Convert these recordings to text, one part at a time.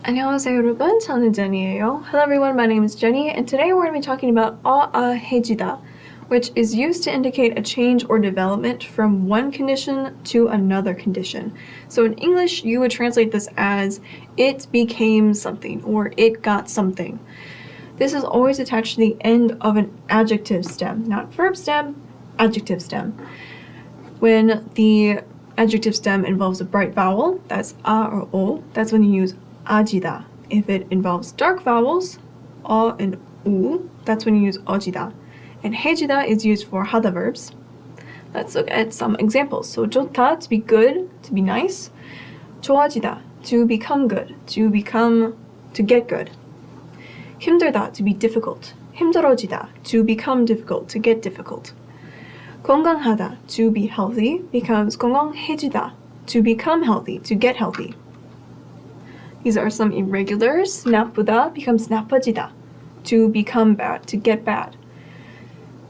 안녕하세요 여러분, 저는 Jenny예요. Hello everyone, my name is Jenny, and today we're going to be talking about 어지다, which is used to indicate a change or development from one condition to another condition. So in English, you would translate this as it became something or it got something. This is always attached to the end of an adjective stem, not verb stem, adjective stem. When the adjective stem involves a bright vowel, that's a or o, that's when you use 어지다. If it involves dark vowels, 어 and 우, that's when you use 어지다. And 해지다 is used for 하다 verbs. Let's look at some examples. So 좋다, to be good, to be nice. 좋아지다, to become good, to get good. 힘들다, to be difficult. 힘들어지다, to become difficult, to get difficult. 건강하다, to be healthy, becomes 건강해지다, to become healthy, to get healthy. These are some irregulars. 나쁘다 becomes 나빠지다, to become bad, to get bad.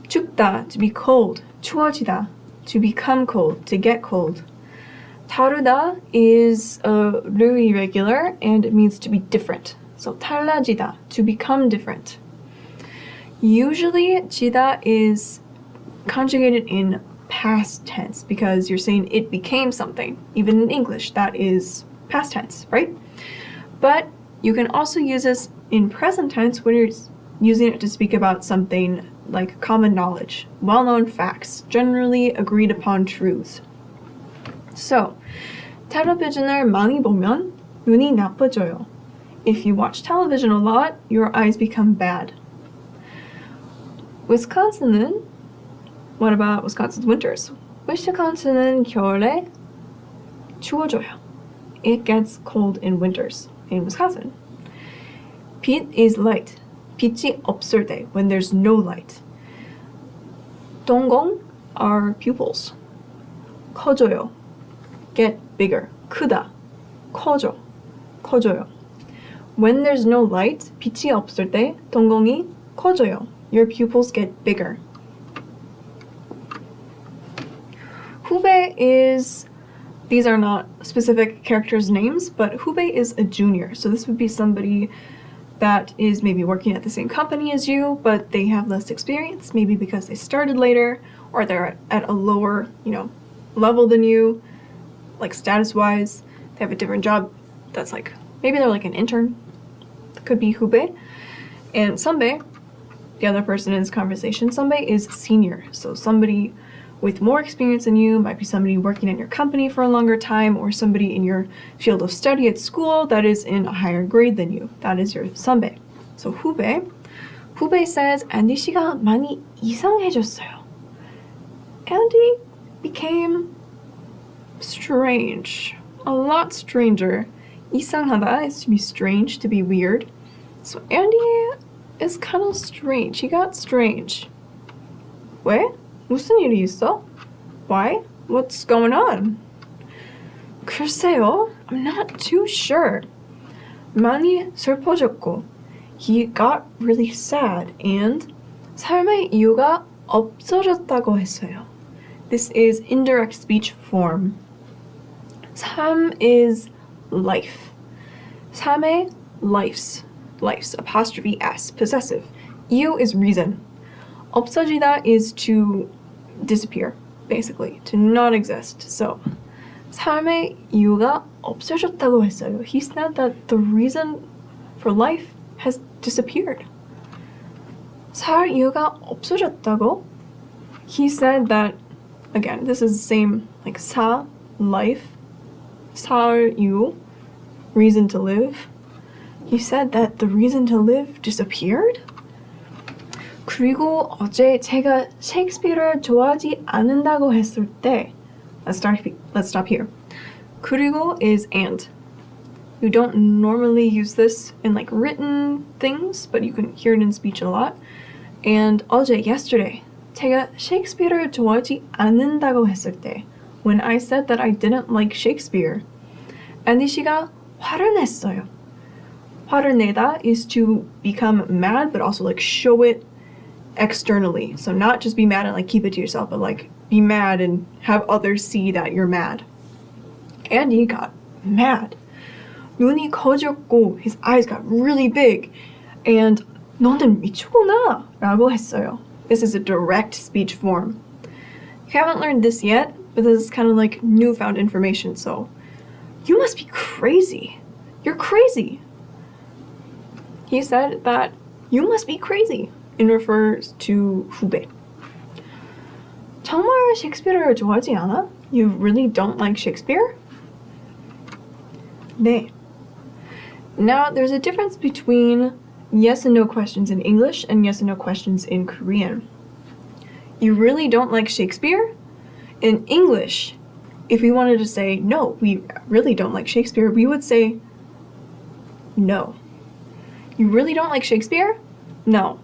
춥다, to be cold. 추워지다, to become cold, to get cold. 다르다 is a really irregular and it means to be different. So 달라지다, to become different. Usually 지다 is conjugated in past tense because you're saying it became something. Even in English, that is past tense, right? But you can also use this in present tense when you're using it to speak about something like common knowledge, well-known facts, generally agreed upon truths. So, 텔레비전을 많이 보면 눈이 나빠져요. If you watch television a lot, your eyes become bad. Wisconsin은, what about Wisconsin's winters? Wisconsin은 겨울에 추워져요. It gets cold in winters in Wisconsin. 빛 is light. 빛이 없을 때, when there's no light. 동공 are pupils. 커져요. Get bigger. 크다. 커져요. When there's no light, 빛이 없을 때, 동공이 커져요. Your pupils get bigger. 후배 is, these are not specific characters' names, but 후배 is a junior. So this would be somebody that is maybe working at the same company as you, but they have less experience, maybe because they started later, or they're at a lower, level than you, like status-wise. They have a different job that's like, maybe they're like an intern. That could be 후배. And 선배, the other person in this conversation, 선배 is senior. So somebody with more experience than you, might be somebody working at your company for a longer time, or somebody in your field of study at school that is in a higher grade than you. That is your 선배. So 후배 says, Andy 씨가 많이 이상해졌어요. Andy became strange, a lot stranger. 이상하다 is to be strange, to be weird. So Andy is kind of strange. He got strange. 왜? 무슨 일이 있어? Why? What's going on? 글쎄요, I'm not too sure. 많이 슬퍼졌고, he got really sad, and 삶의 이유가 없어졌다고 했어요. This is indirect speech form. 삶 is life. 삶의 life's, apostrophe s, possessive. 이유 is reason. 없어지다 is to disappear, basically, to not exist. So, 삶의 이유가 없어졌다고 했어요. He said that the reason for life has disappeared. 살 이유가 없어졌다고? He said that, again, this is the same, like 사, life, 살 이유, reason to live. He said that the reason to live disappeared? 그리고 어제 제가 셰익스피어를 좋아하지 않는다고 했을 때, let's stop here. 그리고 is and. You don't normally use this in like written things, but you can hear it in speech a lot. And 어제, yesterday, 제가 셰익스피어를 좋아하지 않는다고 했을 때, when I said that I didn't like Shakespeare, 앤디 씨가 화를 냈어요. 화를 내다 is to become mad, but also like show it externally. So not just be mad and like keep it to yourself, but like be mad and have others see that you're mad. Andy got mad. 눈이 커졌고 his eyes got really big. And 너는 미쳤구나 라고 했어요. This is a direct speech form. If you haven't learned this yet, but this is kind of like newfound information, so you must be crazy. You're crazy. He said that you must be crazy and refers to 후배. 정말 셰익스피어를 좋아하지 않아? You really don't like Shakespeare? 네. Now, there's a difference between yes and no questions in English and yes and no questions in Korean. You really don't like Shakespeare? In English, if we wanted to say, no, we really don't like Shakespeare, we would say, no. You really don't like Shakespeare? No.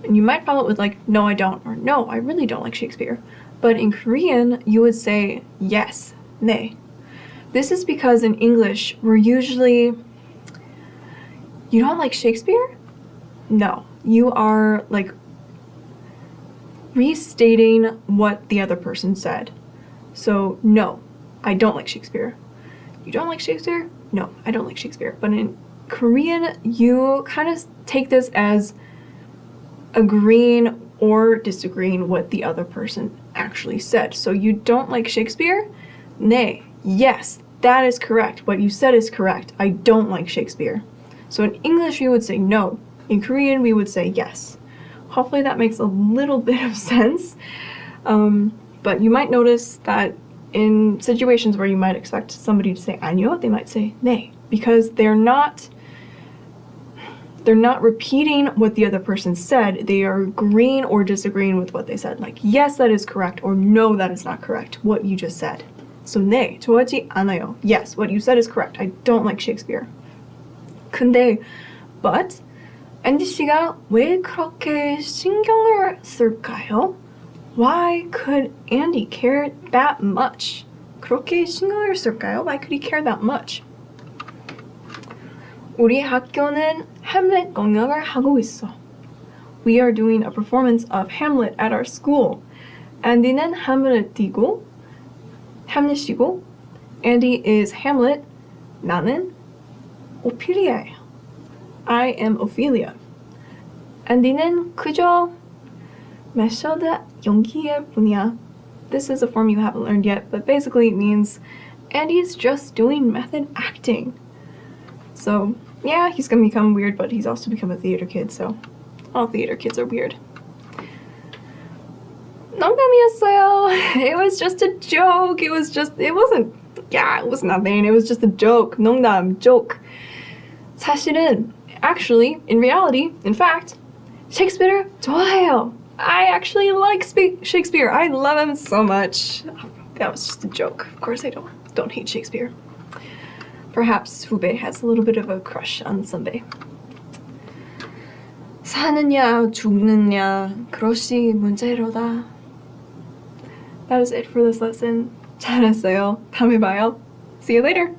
And you might follow it with like, no, I don't, or no, I really don't like Shakespeare. But in Korean, you would say, yes, 네. This is because in English, we're usually, you don't like Shakespeare? No. You are like restating what the other person said. So, no, I don't like Shakespeare. You don't like Shakespeare? No, I don't like Shakespeare. But in Korean, you kind of take this as agreeing or disagreeing what the other person actually said. So you don't like Shakespeare? 네, yes, that is correct. What you said is correct. I don't like Shakespeare. So in English, we would say no. In Korean, we would say yes. Hopefully that makes a little bit of sense. But you might notice that in situations where you might expect somebody to say 아니요, they might say 네, because they're not repeating what the other person said. They are agreeing or disagreeing with what they said. Like, yes, that is correct, or no, that is not correct, what you just said. So, 네, 좋아하지 않아요. Yes, what you said is correct. I don't like Shakespeare. 근데, but, 앤디 씨가 왜 그렇게 신경을 쓸까요? Why could Andy care that much? 그렇게 신경을 쓸까요? Why could he care that much? 우리 학교는 Hamlet 공연을 하고 있어. We are doing a performance of Hamlet at our school. Andy는 Hamlet이고, Andy is Hamlet. 나는 오피리아예요. I am Ophelia. Andy는 그저 메소드 연기일 뿐이야. This is a form you haven't learned yet, but basically it means Andy's just doing method acting. So, yeah, he's gonna become weird, but he's also become a theater kid, so all theater kids are weird. 농담이었어요. It was just a joke. It was nothing. It was just a joke. 농담, joke. 사실은, actually, in reality, in fact, Shakespeare 좋아해요. I actually like Shakespeare. I love him so much. That was just a joke. Of course I don't hate Shakespeare. Perhaps 후배 has a little bit of a crush on 선배. 사느냐 죽느냐 그것이 문제로다. That is it for this lesson. 잘했어요. 다음에 봐요. See you later.